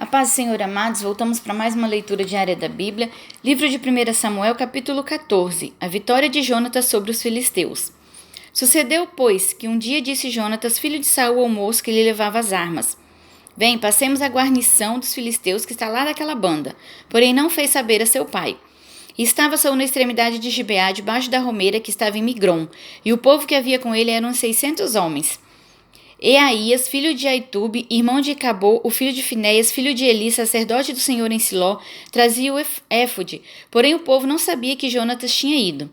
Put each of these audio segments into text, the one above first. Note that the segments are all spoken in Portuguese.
A paz do Senhor, amados, voltamos para mais uma leitura diária da Bíblia, livro de 1 Samuel, capítulo 14, a vitória de Jonatas sobre os filisteus. Sucedeu, pois, que um dia disse Jonatas, filho de Saul, ao moço que lhe levava as armas: Vem, passemos a guarnição dos filisteus que está lá daquela banda. Porém não fez saber a seu pai. E estava Saul na extremidade de Gibeá, debaixo da romeira que estava em Migrom, e o povo que havia com ele eram 600 homens. Eaías, filho de Aitube, irmão de Cabô, o filho de Finéias, filho de Eli, sacerdote do Senhor em Siló, trazia o éfode, porém o povo não sabia que Jonatas tinha ido.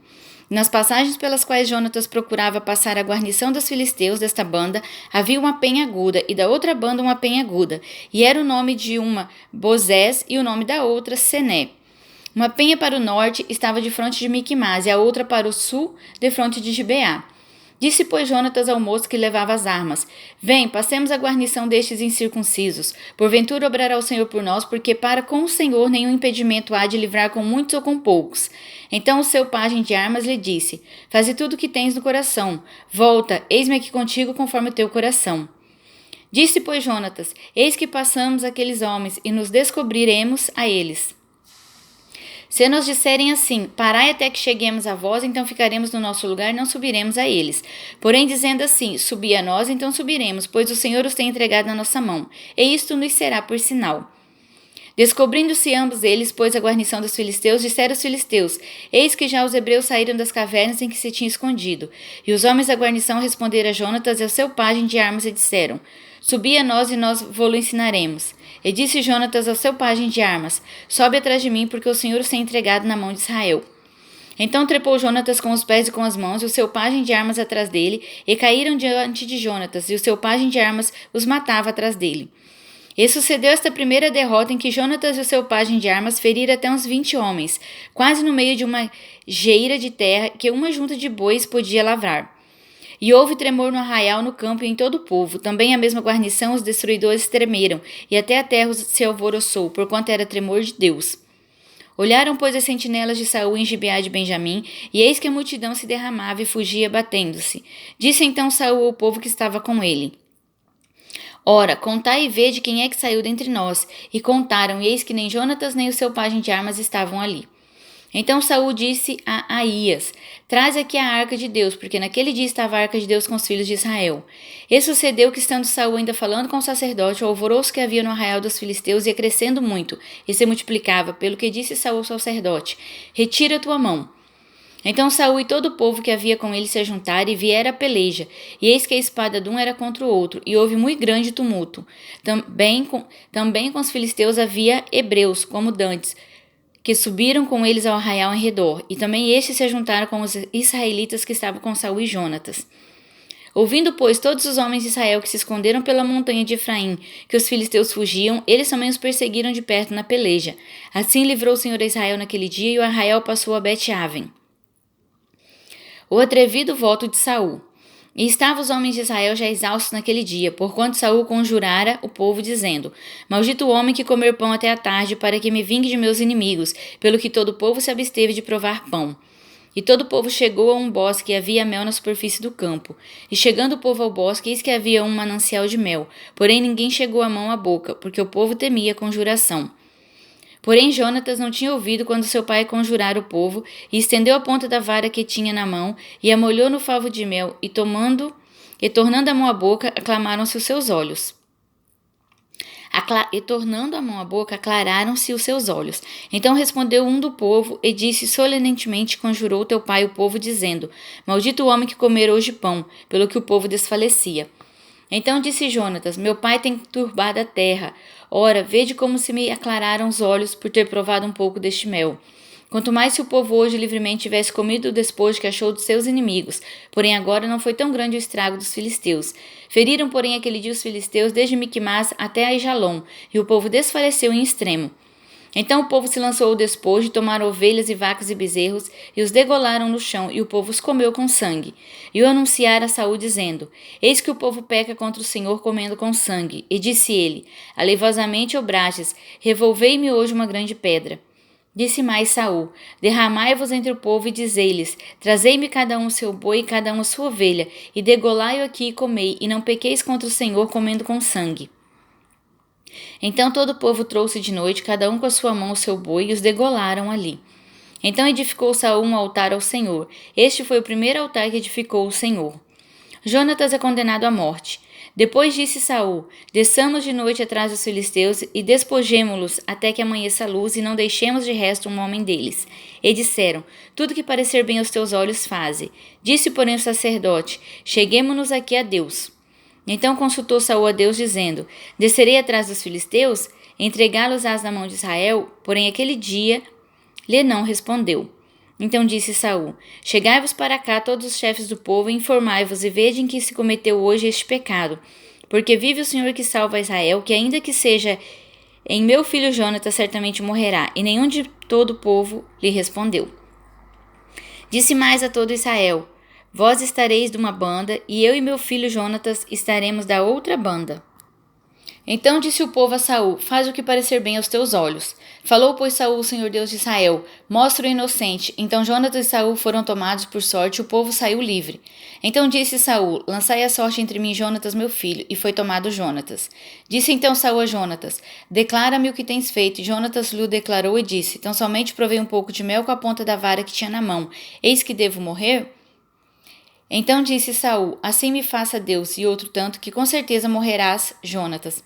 Nas passagens pelas quais Jonatas procurava passar a guarnição dos filisteus desta banda, havia uma penha aguda, e da outra banda uma penha aguda, e era o nome de uma Bozés e o nome da outra Sené. Uma penha para o norte estava de fronte de Miquimás, e a outra para o sul, de fronte de Gibeá. Disse, pois, Jonatas ao moço que levava as armas: Vem, passemos a guarnição destes incircuncisos. Porventura obrará o Senhor por nós, porque para com o Senhor nenhum impedimento há de livrar com muitos ou com poucos. Então o seu pajem de armas lhe disse: Faze tudo o que tens no coração. Volta, eis-me aqui contigo conforme o teu coração. Disse, pois, Jonatas: Eis que passamos aqueles homens e nos descobriremos a eles. Se nos disserem assim, parai até que cheguemos a vós, então ficaremos no nosso lugar e não subiremos a eles. Porém, dizendo assim, subi a nós, então subiremos, pois o Senhor os tem entregado na nossa mão. E isto nos será por sinal. Descobrindo-se ambos eles, pois a guarnição dos filisteus, disseram os filisteus: Eis que já os hebreus saíram das cavernas em que se tinham escondido. E os homens da guarnição responderam a Jonatas e ao seu pajem de armas e disseram: Subi a nós e nós vô-lo ensinaremos. E disse Jonatas ao seu pajem de armas: Sobe atrás de mim, porque o Senhor os tem entregado na mão de Israel. Então trepou Jonatas com os pés e com as mãos, e o seu pajem de armas atrás dele, e caíram diante de Jonatas, e o seu pajem de armas os matava atrás dele. E sucedeu esta primeira derrota em que Jonatas e o seu pajem de armas feriram até uns 20 homens, quase no meio de uma geira de terra que uma junta de bois podia lavrar. E houve tremor no arraial, no campo e em todo o povo. Também a mesma guarnição, os destruidores tremeram, e até a terra se alvoroçou, porquanto era tremor de Deus. Olharam, pois, as sentinelas de Saul em Gibeá de Benjamim, e eis que a multidão se derramava e fugia batendo-se. Disse então Saul ao povo que estava com ele: Ora, contai e vede quem é que saiu dentre nós. E contaram, e eis que nem Jonatas nem o seu pajem de armas estavam ali. Então Saul disse a Aías: Traze aqui a arca de Deus, porque naquele dia estava a arca de Deus com os filhos de Israel. E sucedeu que, estando Saul ainda falando com o sacerdote, o alvoroço que havia no arraial dos filisteus ia crescendo muito, e se multiplicava, pelo que disse Saul ao sacerdote: Retira a tua mão. Então Saul e todo o povo que havia com ele se ajuntaram e viera a peleja, e eis que a espada de um era contra o outro, e houve muito grande tumulto. Também com os filisteus havia hebreus, como dantes, que subiram com eles ao arraial em redor, e também estes se juntaram com os israelitas que estavam com Saul e Jonatas. Ouvindo, pois, todos os homens de Israel que se esconderam pela montanha de Efraim, que os filisteus fugiam, eles também os perseguiram de perto na peleja. Assim livrou o Senhor a Israel naquele dia, e o arraial passou a Bet-Aven. O atrevido voto de Saul. E estavam os homens de Israel já exaustos naquele dia, porquanto Saul conjurara o povo, dizendo: Maldito o homem que comer pão até a tarde, para que me vingue de meus inimigos, pelo que todo o povo se absteve de provar pão. E todo o povo chegou a um bosque, e havia mel na superfície do campo. E chegando o povo ao bosque, eis que havia um manancial de mel, porém ninguém chegou a mão à boca, porque o povo temia a conjuração. Porém Jonatas não tinha ouvido quando seu pai conjurara o povo, e estendeu a ponta da vara que tinha na mão, e a molhou no favo de mel, e tornando a mão à boca, aclamaram-se os seus olhos. Tornando a mão à boca, aclararam-se os seus olhos. Então respondeu um do povo, e disse solenemente: Conjurou teu pai o povo, dizendo: Maldito o homem que comer hoje pão, pelo que o povo desfalecia. Então disse Jonatas: Meu pai tem turbado a terra. Ora, vede como se me aclararam os olhos por ter provado um pouco deste mel. Quanto mais se o povo hoje livremente tivesse comido o despojo que achou dos seus inimigos. Porém agora não foi tão grande o estrago dos filisteus. Feriram, porém, aquele dia os filisteus desde Miquimás até Aijalon, e o povo desfaleceu em extremo. Então o povo se lançou ao despojo, e tomaram ovelhas e vacas e bezerros, e os degolaram no chão, e o povo os comeu com sangue. E o anunciaram a Saul, dizendo: Eis que o povo peca contra o Senhor comendo com sangue. E disse ele: Alevosamente obrastes, revolvei-me hoje uma grande pedra. Disse mais Saul: Derramai-vos entre o povo e dizei-lhes: Trazei-me cada um o seu boi e cada um a sua ovelha, e degolai-o aqui e comei, e não pequeis contra o Senhor comendo com sangue. Então todo o povo trouxe de noite, cada um com a sua mão o seu boi, e os degolaram ali. Então edificou Saul um altar ao Senhor. Este foi o primeiro altar que edificou o Senhor. Jonatas é condenado à morte. Depois disse Saul: desçamos de noite atrás dos filisteus e despojemo-los até que amanheça a luz e não deixemos de resto um homem deles. E disseram: tudo que parecer bem aos teus olhos faze. Disse, porém, o sacerdote: cheguemo-nos aqui a Deus. Então consultou Saul a Deus, dizendo: descerei atrás dos filisteus, entregá-los-ás na mão de Israel? Porém aquele dia lhe não respondeu. Então disse Saul: chegai-vos para cá todos os chefes do povo, e informai-vos e vede em que se cometeu hoje este pecado. Porque vive o Senhor que salva Israel, que ainda que seja em meu filho Jonatas, certamente morrerá. E nenhum de todo o povo lhe respondeu. Disse mais a todo Israel: vós estareis de uma banda, e eu e meu filho Jonatas estaremos da outra banda. Então disse o povo a Saul: faz o que parecer bem aos teus olhos. Falou, pois, Saul, o Senhor Deus de Israel: mostra o inocente. Então Jonatas e Saul foram tomados por sorte, e o povo saiu livre. Então disse Saul: lançai a sorte entre mim e Jonatas, meu filho. E foi tomado Jonatas. Disse então Saul a Jonatas: declara-me o que tens feito. E Jonatas lhe declarou e disse: tão somente provei um pouco de mel com a ponta da vara que tinha na mão. Eis que devo morrer? Então disse Saul: assim me faça Deus, e outro tanto, que com certeza morrerás, Jonatas.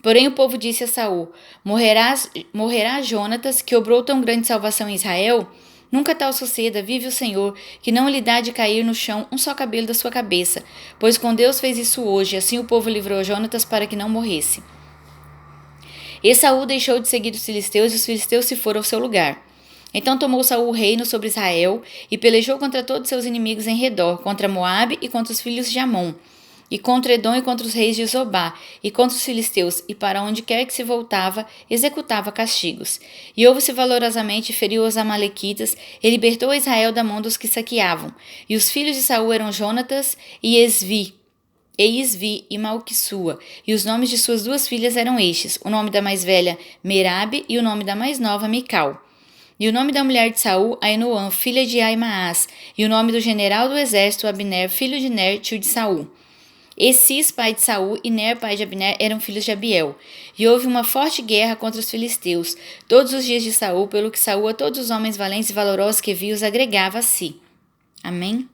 Porém o povo disse a Saul: morrerá Jonatas, que obrou tão grande salvação em Israel? Nunca tal suceda, vive o Senhor, que não lhe dá de cair no chão um só cabelo da sua cabeça, pois com Deus fez isso hoje. Assim o povo livrou Jonatas para que não morresse. E Saul deixou de seguir os filisteus, e os filisteus se foram ao seu lugar. Então tomou Saul o reino sobre Israel, e pelejou contra todos seus inimigos em redor, contra Moabe e contra os filhos de Amon, e contra Edom e contra os reis de Zobá, e contra os filisteus, e para onde quer que se voltava, executava castigos. E houve-se valorosamente, feriu os amalequitas, e libertou Israel da mão dos que saqueavam. E os filhos de Saul eram Jonatas e Isvi e Malquissua, e os nomes de suas duas filhas eram estes: o nome da mais velha, Merabe, e o nome da mais nova, Mical. E o nome da mulher de Saul, Ainoã, filha de Aimaas, e o nome do general do exército, Abner, filho de Ner, tio de Saul. Cis, pai de Saul, e Ner, pai de Abner, eram filhos de Abiel. E houve uma forte guerra contra os filisteus, todos os dias de Saul, pelo que Saul a todos os homens valentes e valorosos que viu os agregava a si. Amém?